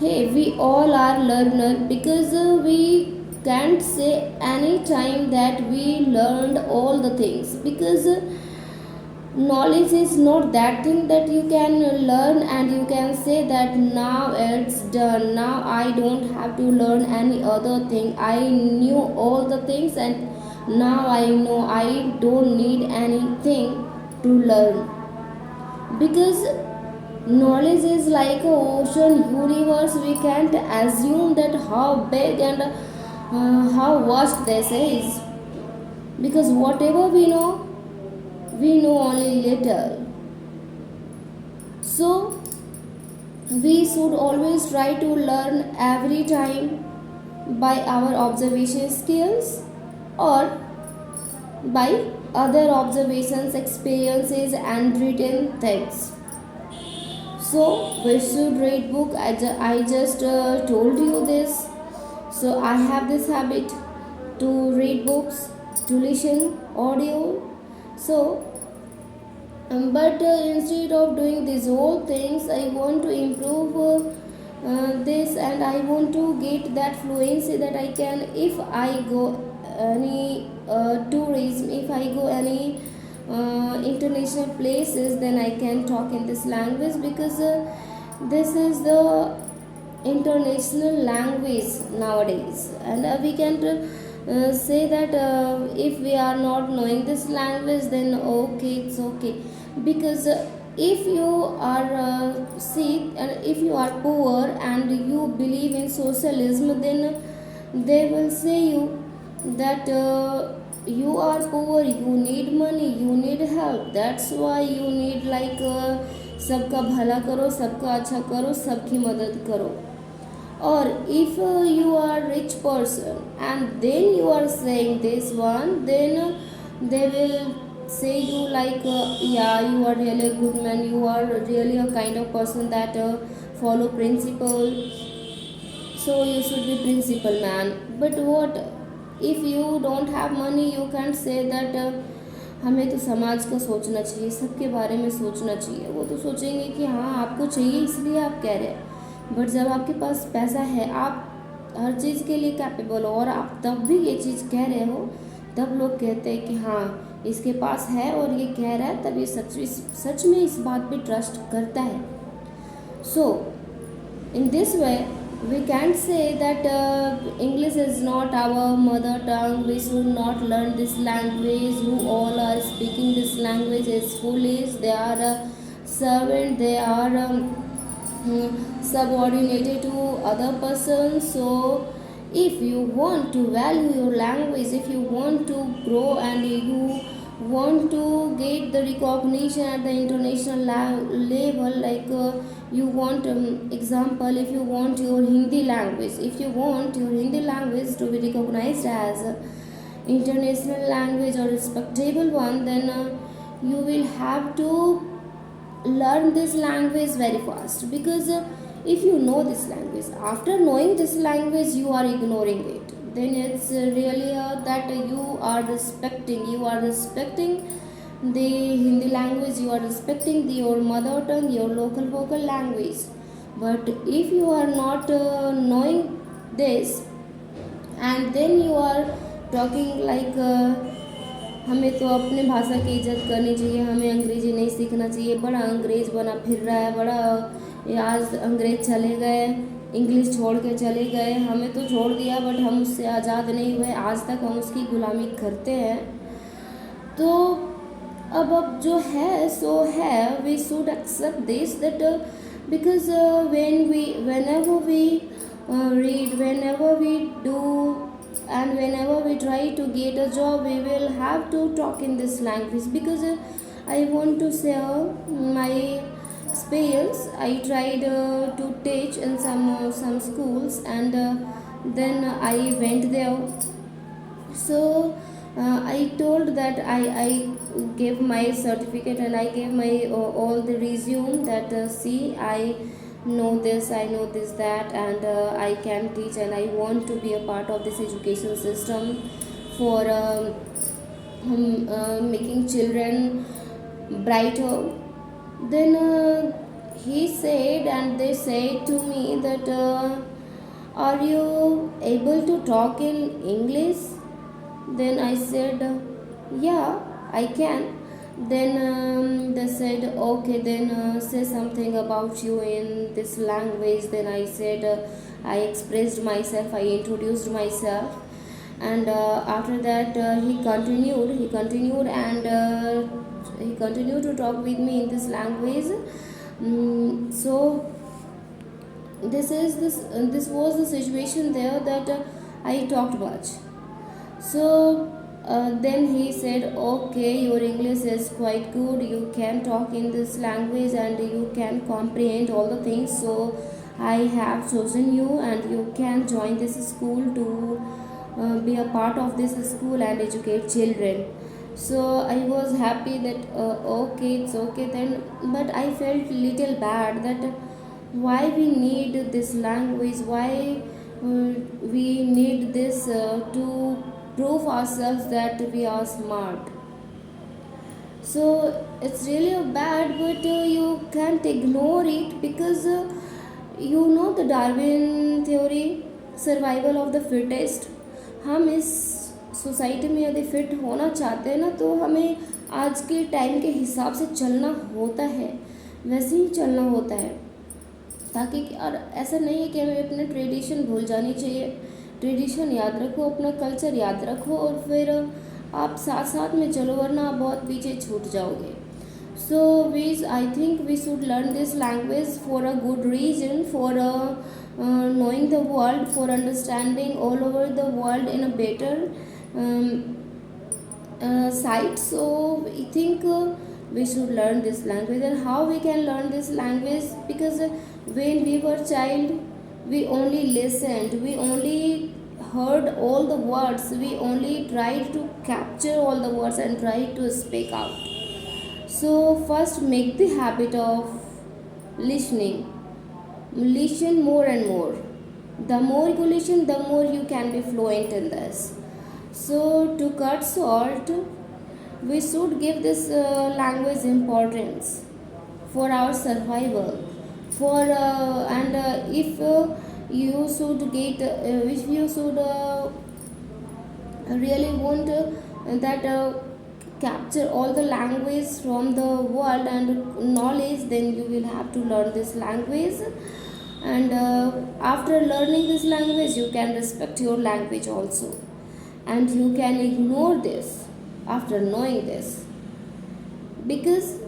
Hey, we all are learner because we can't say any time that we learned all the things because knowledge is not that thing that you can learn and you can say that now it's done, now I don't have to learn any other thing, I knew all the things and now I know I don't need anything to learn because knowledge is like a ocean universe. We can't assume that how big and how vast this is because whatever we know only little. So we should always try to learn every time by our observation skills or by other observations, experiences, and written things. So we should read book. I just told you this. So I have this habit to read books, to listen audio. So but instead of doing these whole things, I want to improve this and I want to get that fluency that I can if I go any tourism, if I go any international places, then I can talk in this language because this is the international language nowadays and we can say that if we are not knowing this language then okay, it's okay because if you are sick and if you are poor and you believe in socialism, then they will say you that you are poor, you need money, you need help, that's why you need like सबका भला करो, सबका अच्छा करो, सबकी मदद करो. Or if you are rich person and then you are saying this one, then they will say you like yeah, you are really a good man, you are really a kind of person that follow principle, so you should be principle man. But what if you don't have money, you can't say that हमें तो समाज का सोचना चाहिए, सबके बारे में सोचना चाहिए. वो तो सोचेंगे कि हाँ आपको चाहिए इसलिए आप कह रहे हैं, बट जब आपके पास पैसा है, आप हर चीज़ के लिए कैपेबल हो और आप तब भी ये चीज़ कह रहे हो, तब लोग कहते हैं कि हाँ इसके पास है और ये कह रहा है, तब ये सच में इस बात पे ट्रस्ट करता है. सो in this way we can't say that English is not our mother tongue, we should not learn this language, who all are speaking this language is foolish, they are a servant, they are subordinated to other persons. So if you want to value your language, if you want to grow and you want to get the recognition at the international level, like you want example, if you want your Hindi language, if you want your Hindi language to be recognized as a international language or respectable one, then you will have to learn this language very fast because if you know this language, after knowing this language you are ignoring it, then it's really that you are respecting the Hindi language, you are respecting your mother tongue, your local vocal language. But if you are not knowing this and then you are talking like हमें तो अपने भाषा की इज्जत करनी चाहिए, हमें अंग्रेज़ी नहीं सीखना चाहिए, बड़ा अंग्रेज़ बना फिर रहा है, बड़ा आज अंग्रेज़ चले गए, इंग्लिश छोड़ के चले गए, हमें तो छोड़ दिया बट हम उससे आज़ाद नहीं हुए, आज तक हम उसकी गुलामी करते हैं. तो अब जो है सो है, we should accept this that because whenever we read, whenever we do and whenever we try to get a job, we will have to talk in this language because I want to share my experience. I tried to teach in some schools and then I went there. So I told that I gave my certificate and I gave my all the resume that see, I know this, I know this, that, and I can teach and I want to be a part of this education system for making children brighter. Then he said, and they said to me that, are you able to talk in English? Then I said, yeah, I can. Then they said, okay, then say something about you in this language. Then I said, I expressed myself, I introduced myself, and after that he continued to talk with me in this language. So this was the situation there, that I talked much. So then he said, okay, your English is quite good, you can talk in this language and you can comprehend all the things, so I have chosen you and you can join this school to be a part of this school and educate children. So I was happy that, okay, it's okay then, but I felt little bad that why we need this language, why we need this to prove ourselves that we are smart. So it's really bad, but you can't ignore it, because you know the Darwin theory, survival of the fittest. हम इस society में यदि fit होना चाहते हैं ना, तो हमें आज के टाइम के हिसाब से चलना होता है, वैसे ही चलना होता है, ताकि और ऐसा नहीं है कि हमें अपने ट्रेडिशन भूल जानी चाहिए. ट्रेडिशन याद रखो, अपना कल्चर याद रखो, और फिर आप साथ साथ में चलो, वरना आप बहुत पीछे छूट जाओगे. So we I think we should learn this language for a good reason, for knowing the world, for understanding all over the world in a better side. So I think we should learn this language. And how we can learn this language? Because when we were child, we only listened, we only heard all the words, we only tried to capture all the words and tried to speak out. So first make the habit of listening. Listen more and more. The more you listen, the more you can be fluent in this. So to cut short, we should give this language importance for our survival. For and if you should get, if you should really want that capture all the language from the world and knowledge, then you will have to learn this language. And after learning this language, you can respect your language also, and you can ignore this after knowing this, because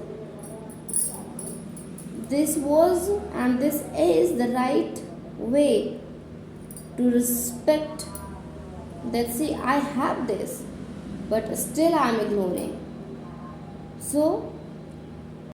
this was and this is the right way to respect that. See, I have this, but still I am ignoring. So